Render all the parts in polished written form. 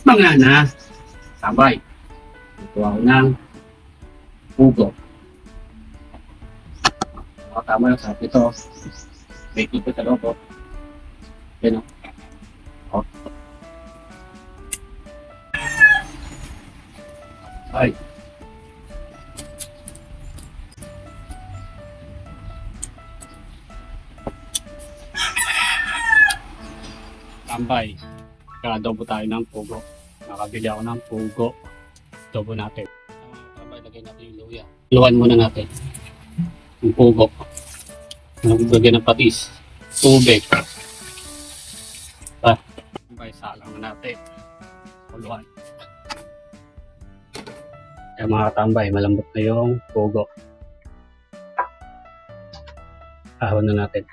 Mga na, sabay. Ito ako ng pugo. Tama yung sabi ito. May tipo sa loob. Yan o. O. Ay. Tambay. Kaka-adobo tayo ng pugo. Nakabili ako ng pugo. Adobo natin. Tambay, lagay natin yung luya. Luwan muna natin. Yung pugo. Lagyan ng patis. Tubig. Tambay, salang natin. Kuluan. Kaya mga tambay, malambot na yung pugo. Ahon na natin.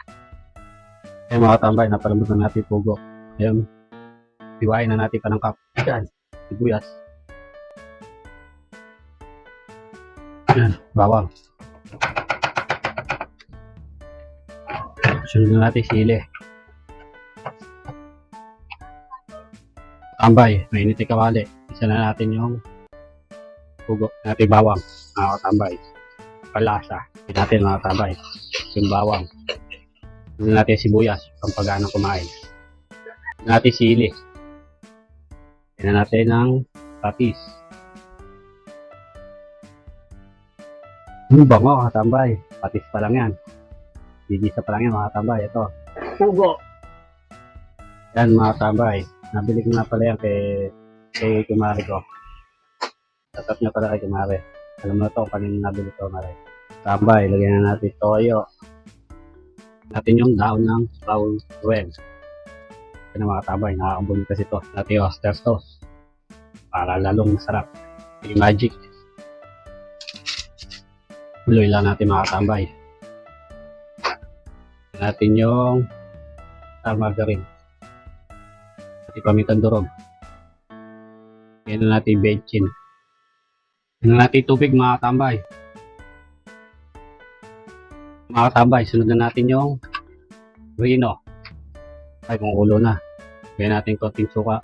Kaya mga tambay, napalambot na natin yung pugo. Ayan. Hiwain na natin panangkap. Ayan. Sibuyas. Ayan. Bawang. Sunod na natin sili. Tambay. Mainit yung kawali. Isa na natin yung pugo. Natin bawang. Mga tambay. Palasa. Hindi natin mga tambay. Yung bawang. Sunod natin sibuyas. Pampaganang kumain. Natin sili. Tignan natin ng patis. Bango mga tambay. Patis pa lang yan. Gigisa pa lang yan mga tambay. Ito. Pugo. Yan mga tambay. Nabili ko na pala yan kay Kumari ko. Tatat niya pala kay Kumari. Alam mo ito kung kanina nabili ko Kumari. Tambay. Lagyan na natin toyo. Natin yung daon ng bawang. Yan mga tambay, nakakabuli kasi ito. Natin yung oyster sauce. Para lalong masarap. Yung magic. Tuloy lang natin mga tambay. Natin yung margarine. Natin pamitang durog. Yan na natin bechin. Yan na natin tubig mga tambay. Mga tambay, sunod na natin yung rino. Ay, kung ulo na. Lagyan natin konting suka.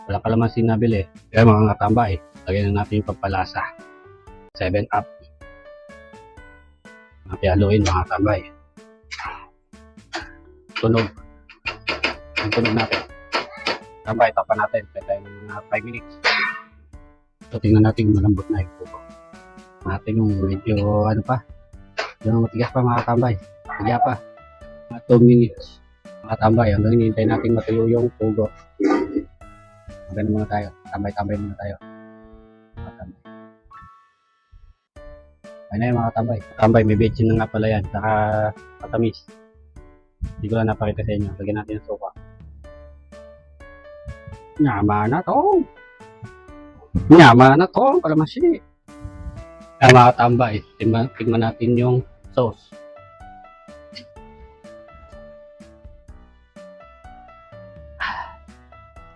Wala pa naman sinabili. Kaya mga tambay, lagyan na natin yung pampalasa. 7-Up. Haluin mga tambay. Tunog. Ang tunog natin. Tambay, tapan natin. Pwede mga 5 minutes. So, tingnan natin malambot na yung pugo. Natin yung medyo ano pa. Yung matigas pa mga tambay. Tiga pa. Mga 2 minutes. Mga tambay, hanggang hinihintay natin matuyo yung pugo. Maganda muna tayo. Tambay-tambay muna tayo. Mga tambay. Ayun na yung mga tambay. Tambay, may bechin na nga pala yan. Saka matamis. Hindi ko lang napakita sa inyo. Lagyan natin yung suka. Nyama na to. Nyama na to. Kalamansi. Kaya mga tambay, tingnan natin yung sauce.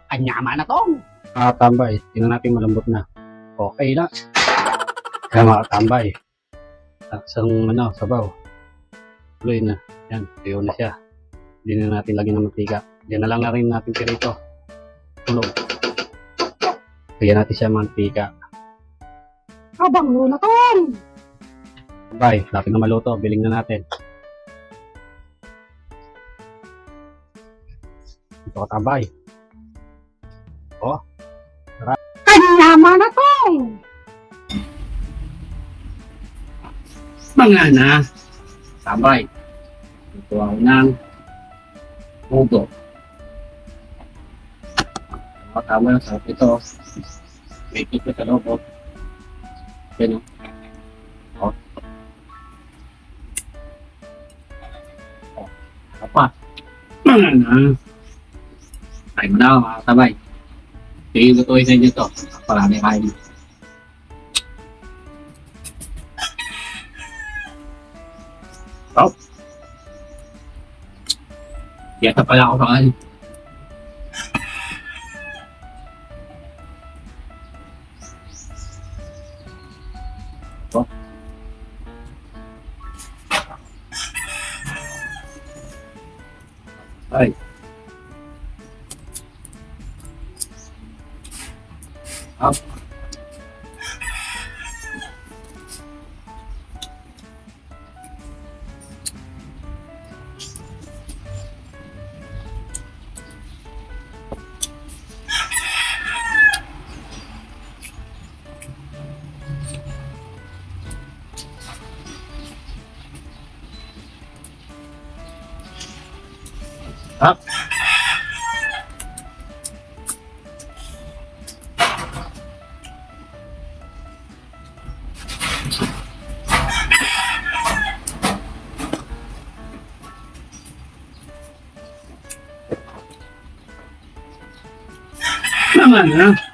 Anyama na to! Mga tambay, tingnan natin malambot na. Okay na. Kaya mga tambay, isang sabaw. Tuloy na. Yan, tuyo na siya. Hindi na natin lagyan ng mantika. Diyan na lang na rin natin pirito. Tulog. Lagyan natin siya mantika. Habang muna to! Tambay, lapit na maluto. Biling na natin. Ito ka tambay. Oh, sarap. Kanyama na to! Mga na, tambay. Ito ako ng pugo. Tama yung sarap ito. May tipo sa loob. Yan o. Apa? Mga na. Tayo mo na mga tambay. Sige, lutuin sa inyo ito. Parami kain. Oh. Yata pala ako sa kain. Oh. Ay. Up. Up. Naman, ha?